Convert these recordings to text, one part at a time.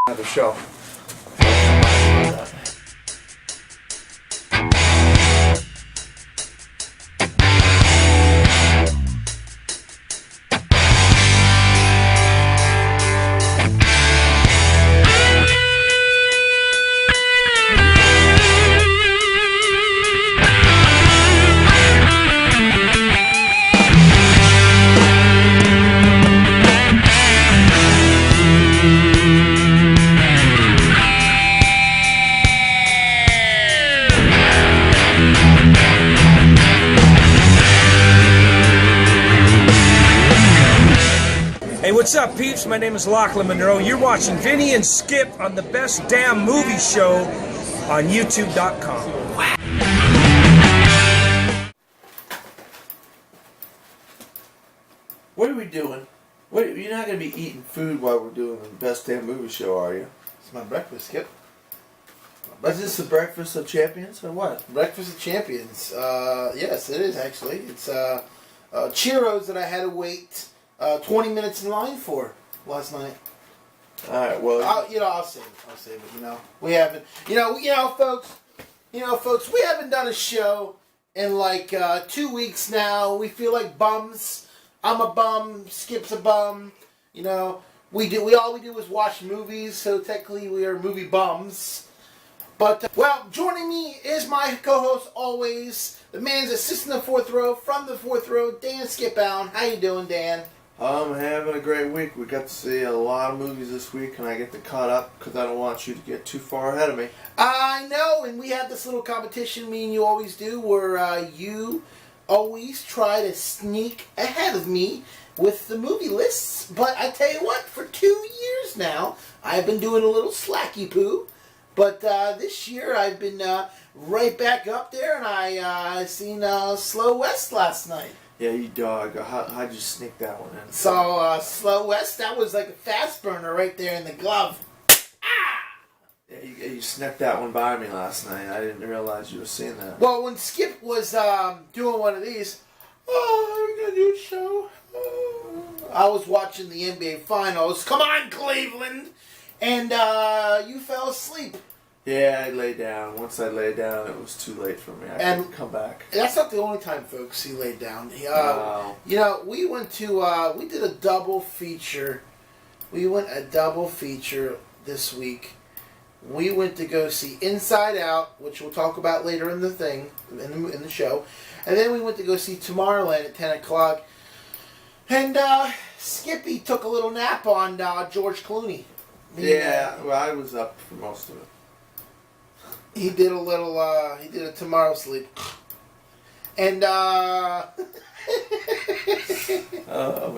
the show. Hey, what's up, peeps? My name is Lachlan Monroe. You're watching Vinny and Skip on the Best Damn Movie Show on YouTube.com. What are we doing? You're not going to be eating food while we're doing the Best Damn Movie Show, are you? It's my breakfast, Skip. Is this the Breakfast of Champions or what? Breakfast of Champions. Yes, it is actually. It's churros that I had to wait 20 minutes in line for last night. All right. Well, I'll save it. We haven't. Folks. We haven't done a show in like 2 weeks now. We feel like bums. I'm a bum. Skip's a bum. All we do is watch movies. So technically, we are movie bums. But joining me is my co-host always, the man's assistant in the fourth row from the fourth row, Dan Skip Allen. How you doing, Dan? I'm having a great week. We got to see a lot of movies this week, and I get to caught up because I don't want you to get too far ahead of me. I know, and we have this little competition, me and you always do, where you always try to sneak ahead of me with the movie lists. But I tell you what, for 2 years now, I've been doing a little slacky poo. But this year I've been right back up there, and I seen Slow West last night. Yeah, you dog. How'd you sneak that one in? So, Slow West, that was like a fast burner right there in the glove. Yeah, you snuck that one by me last night. I didn't realize you were seeing that. Well, when Skip was doing one of these, we're going to do a show. I was watching the NBA Finals. Come on, Cleveland! And you fell asleep. Yeah, I lay down. Once I lay down, it was too late for me. I couldn't come back. That's not the only time, folks, he laid down. Wow. We went to, we did a double feature. We went a double feature this week. We went to go see Inside Out, which we'll talk about later in the thing, in the show. And then we went to go see Tomorrowland at 10 o'clock. And Skippy took a little nap on George Clooney. Well, I was up for most of it. He did a tomorrow sleep. And, oh,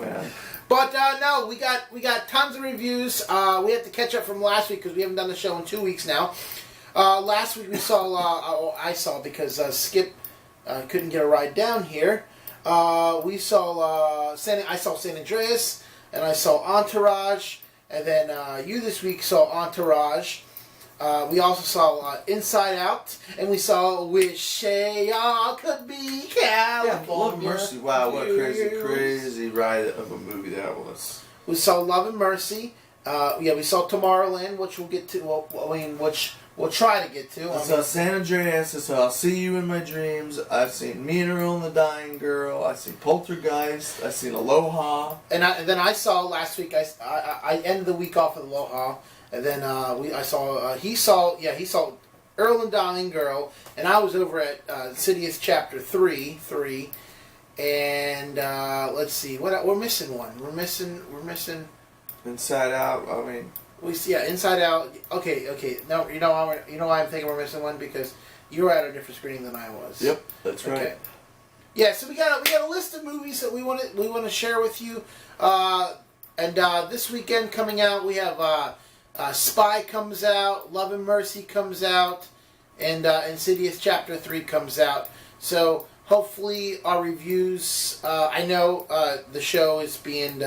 man. But, no, we got tons of reviews. We have to catch up from last week because we haven't done the show in 2 weeks now. Last week we saw, I saw because Skip couldn't get a ride down here. I saw San Adreas, and I saw Entourage. And then you this week saw Entourage. We also saw Inside Out. And we saw Wish Y'all Could Be California. Yeah, Love and Mercy. Wow, what a crazy ride of a movie that was. We saw Love and Mercy. We saw Tomorrowland, which we'll get to. Which we'll try to get to. I saw San Adreas. I saw I'll See You in My Dreams. I've seen Me and Earl and the Dying Girl. I've seen Poltergeist. I've seen Aloha. And then I saw last week. I ended the week off with Aloha, and then he saw Earl and Dying Girl, and I was over at Insidious Chapter 3, and let's see, we're missing one. We're missing. Inside Out. I mean. Inside Out. Okay. No, you know why I'm thinking we're missing one, because you were at a different screening than I was. Yep, that's right. Okay. Yeah, so we got a list of movies that we want to share with you. And this weekend coming out, we have Spy comes out, Love and Mercy comes out, and Insidious Chapter 3 comes out. So hopefully our reviews. I know the show is being.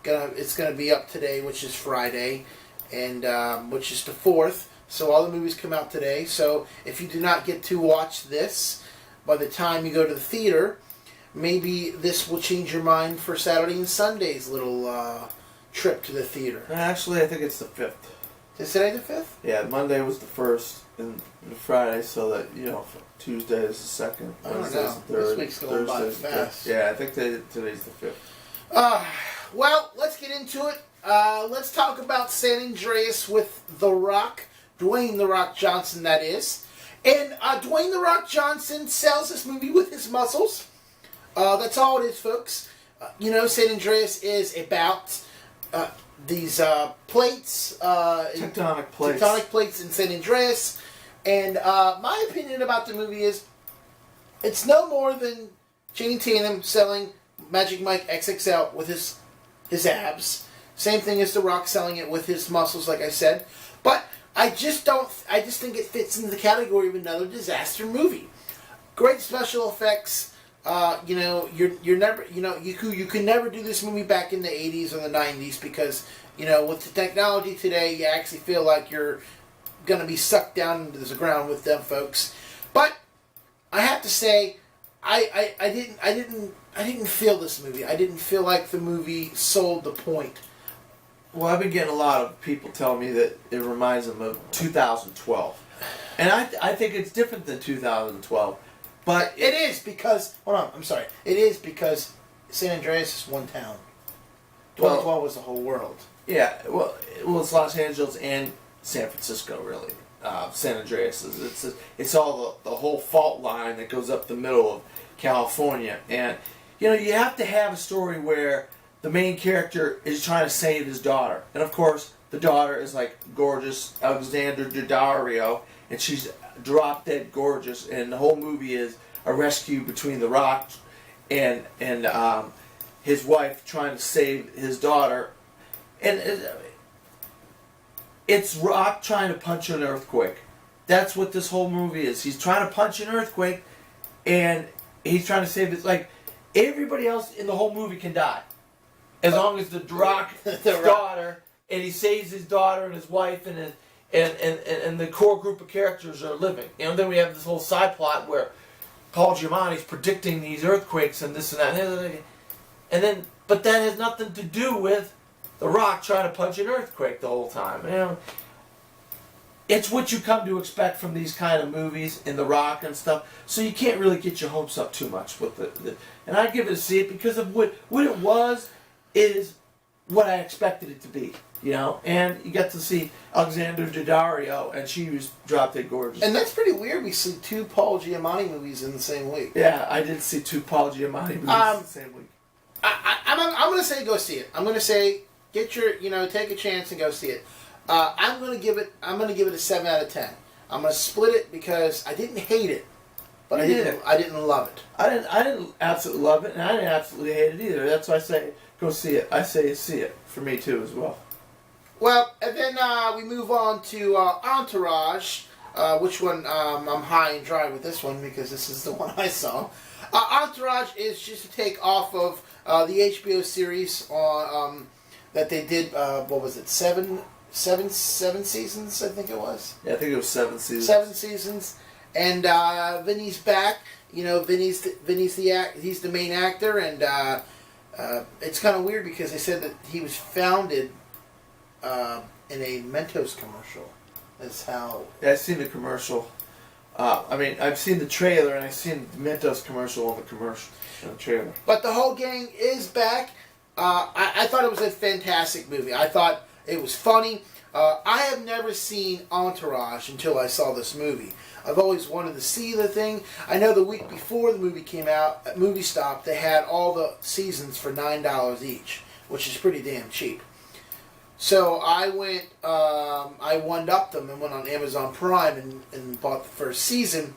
It's going to be up today, which is Friday, and which is the 4th. So all the movies come out today. So if you do not get to watch this by the time you go to the theater, maybe this will change your mind for Saturday and Sunday's little trip to the theater. Actually, I think it's the 5th. Is today the 5th? Yeah, Monday was the 1st, and Friday, so that, Tuesday is the 2nd. I don't Wednesday's know. the 3rd. This week's going by Thursday's the 5th. fast. Yeah, I think today's the 5th. Well, let's get into it. Let's talk about San Andreas with The Rock. Dwayne The Rock Johnson, that is. And Dwayne The Rock Johnson sells this movie with his muscles. That's all it is, folks. San Andreas is about these plates. Tectonic plates. Tectonic plates in San Andreas. And my opinion about the movie is it's no more than Channing Tatum selling Magic Mike XXL with his abs. Same thing as The Rock selling it with his muscles, like I said. But I just think it fits into the category of another disaster movie. Great special effects. You're never, you can never do this movie back in the 80s or the 90s because, with the technology today, you actually feel like you're going to be sucked down into the ground with them folks. But I have to say, I didn't feel this movie. I didn't feel like the movie sold the point. Well, I've been getting a lot of people telling me that it reminds them of 2012. And I think it's different than 2012. But it is because, hold on, I'm sorry. It is because San Andreas is one town. 2012 was the whole world. Yeah, well, it's Los Angeles and San Francisco, really. San Andreas it's all the whole fault line that goes up the middle of California, and you have to have a story where the main character is trying to save his daughter, and of course the daughter is like gorgeous Alexander Daddario, and she's drop dead gorgeous, and the whole movie is a rescue between The Rock and his wife trying to save his daughter, and it's Rock trying to punch an earthquake. That's what this whole movie is. He's trying to punch an earthquake, and he's trying to save it. Like, everybody else in the whole movie can die, as long as the Rock daughter, and he saves his daughter and his wife and the core group of characters are living. Then we have this whole side plot where Paul Giamatti's predicting these earthquakes and this and that, but that has nothing to do with The Rock trying to punch an earthquake the whole time. It's what you come to expect from these kind of movies in The Rock and stuff. So you can't really get your hopes up too much with and I'd give it a C because of what it was is what I expected it to be. And you got to see Alexander Daddario, and she was drop dead gorgeous. And that's pretty weird. We see two Paul Giamatti movies in the same week. Yeah, I did see two Paul Giamatti movies in the same week. I'm going to say go see it. I'm going to say get your, take a chance and go see it. I'm going to give it a 7 out of 10. I'm going to split it because I didn't hate it, but I didn't love it. I didn't absolutely love it, and I didn't absolutely hate it either. That's why I say go see it. I say see it for me too as well. Well, and then we move on to Entourage, which one I'm high and dry with this one because this is the one I saw. Entourage is just a take off of the HBO series on that they did. What was it? Seven seasons, I think it was. Yeah, I think it was 7 seasons. 7 seasons, and Vinny's back. Vinny's he's the main actor, and it's kind of weird because they said that he was founded in a Mentos commercial. That's how. Yeah, I've seen the commercial. I've seen the trailer, and I've seen the Mentos commercial on the trailer. But the whole gang is back. I thought it was a fantastic movie. I thought it was funny. I have never seen Entourage until I saw this movie. I've always wanted to see the thing. I know the week before the movie came out, at Movie Stop, they had all the seasons for $9 each, which is pretty damn cheap. So I went, I one-upped them and went on Amazon Prime and bought the first season.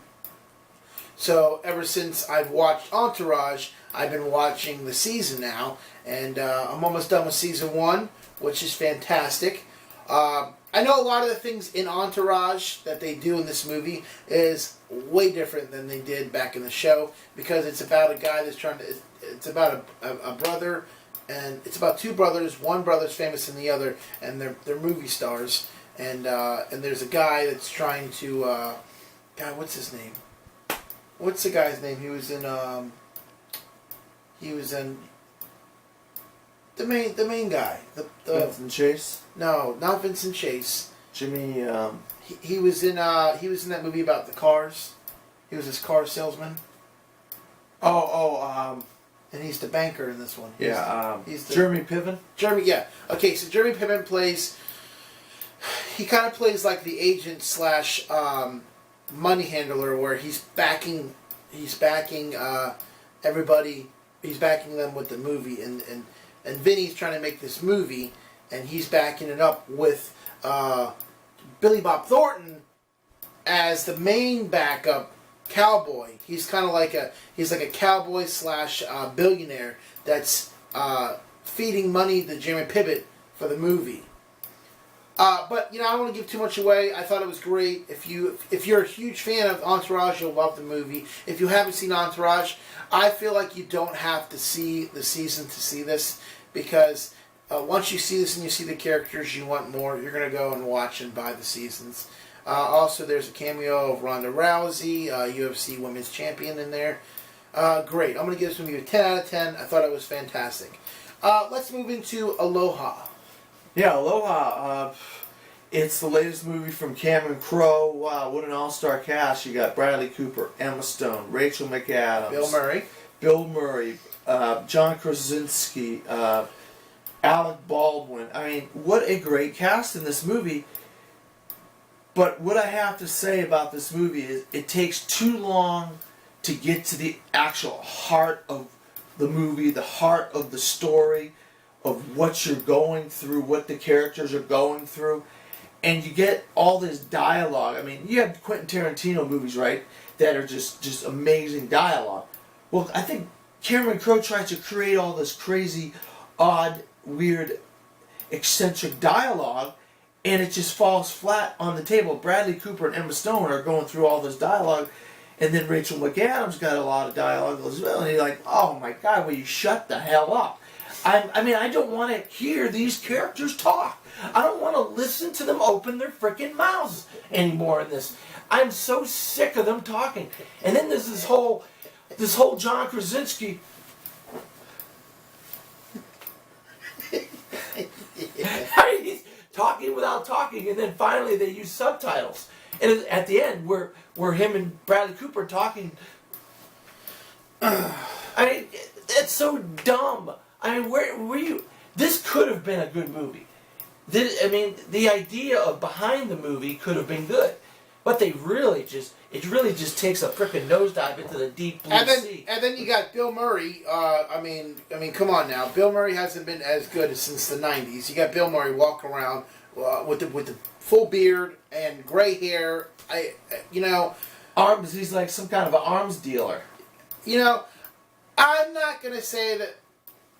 So ever since I've watched Entourage, I've been watching the season now, and I'm almost done with season 1, which is fantastic. I know a lot of the things in Entourage that they do in this movie is way different than they did back in the show, because it's about a guy that's trying to, it's about a brother, and it's about two brothers. One brother's famous than the other, and they're movie stars, and there's a guy that's trying to, God, what's his name? What's the guy's name? He was in the main guy. Vincent Chase? No, not Vincent Chase. Jimmy. He was in that movie about the cars. He was this car salesman. And he's the banker in this one. He's Jeremy Piven. Jeremy, yeah. Okay, so Jeremy Piven plays. He kind of plays like the agent slash money handler, where he's backing everybody. He's backing them with the movie, and Vinny's trying to make this movie, and he's backing it up with Billy Bob Thornton as the main backup cowboy. He's kind of like a cowboy slash billionaire that's feeding money to Jeremy Piven for the movie. But I don't want to give too much away. I thought it was great. If you're a huge fan of Entourage, you'll love the movie. If you haven't seen Entourage, I feel like you don't have to see the season to see this, because once you see this and you see the characters, you want more. You're gonna go and watch and buy the seasons. Also, there's a cameo of Ronda Rousey, UFC Women's Champion, in there. Great. I'm gonna give this movie a 10 out of 10. I thought it was fantastic. Let's move into Aloha. Yeah, Aloha. It's the latest movie from Cameron Crowe. Wow, what an all-star cast. You got Bradley Cooper, Emma Stone, Rachel McAdams, Bill Murray, John Krasinski, Alec Baldwin. I mean, what a great cast in this movie. But what I have to say about this movie is it takes too long to get to the actual heart of the movie, the heart of the story, of what you're going through, what the characters are going through. And you get all this dialogue. I mean, you have Quentin Tarantino movies, right, that are just amazing dialogue. Well, I think Cameron Crowe tries to create all this crazy, odd, weird, eccentric dialogue, and it just falls flat on the table. Bradley Cooper and Emma Stone are going through all this dialogue, and then Rachel McAdams got a lot of dialogue as well, and you're like, oh my God, will you shut the hell up? I don't want to hear these characters talk. I don't want to listen to them open their freaking mouths anymore in this. I'm so sick of them talking. And then there's this whole John Krasinski. He's talking without talking, and then finally they use subtitles. And at the end, where him and Bradley Cooper talking. It's so dumb. Where were you? This could have been a good movie. The idea of behind the movie could have been good, but it really just takes a frickin' nosedive into the deep blue sea. And then you got Bill Murray. Come on now. Bill Murray hasn't been as good since the '90s. You got Bill Murray walking around with the full beard and gray hair. Arms. He's like some kind of an arms dealer. I'm not gonna say that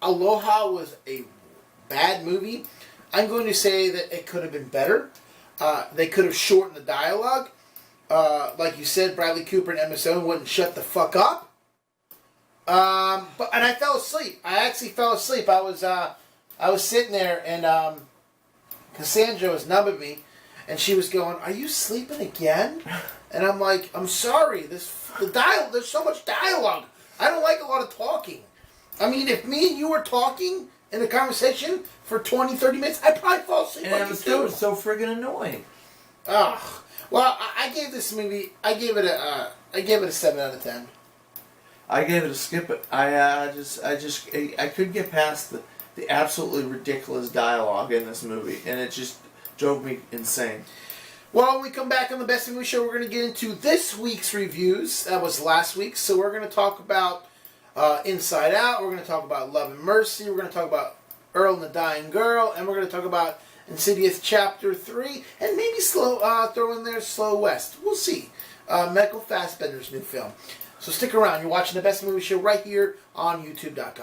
Aloha was a bad movie. I'm going to say that it could have been better. They could have shortened the dialogue. Like you said, Bradley Cooper and Emma Stone wouldn't shut the fuck up. And I fell asleep. I actually fell asleep. I was sitting there, and Cassandra was numbing me, and she was going, "Are you sleeping again?" And I'm like, "I'm sorry. There's so much dialogue. I don't like a lot of talking. If me and you were talking in a conversation for 20, 30 minutes, I'd probably fall asleep." And Emma Stone was so friggin' annoying. Ugh. Well, I gave this movie. I gave it a 7 out of 10. I gave it a skip it. I couldn't get past the absolutely ridiculous dialogue in this movie, and it just drove me insane. Well, when we come back on the Best Movie Show, we're going to get into this week's reviews. That was last week, so we're going to talk about Inside Out. We're going to talk about Love and Mercy. We're going to talk about Earl and the Dying Girl, and we're going to talk about Insidious Chapter 3, and maybe throw in there Slow West. We'll see. Michael Fassbender's new film. So stick around. You're watching the Best Movie Show right here on YouTube.com.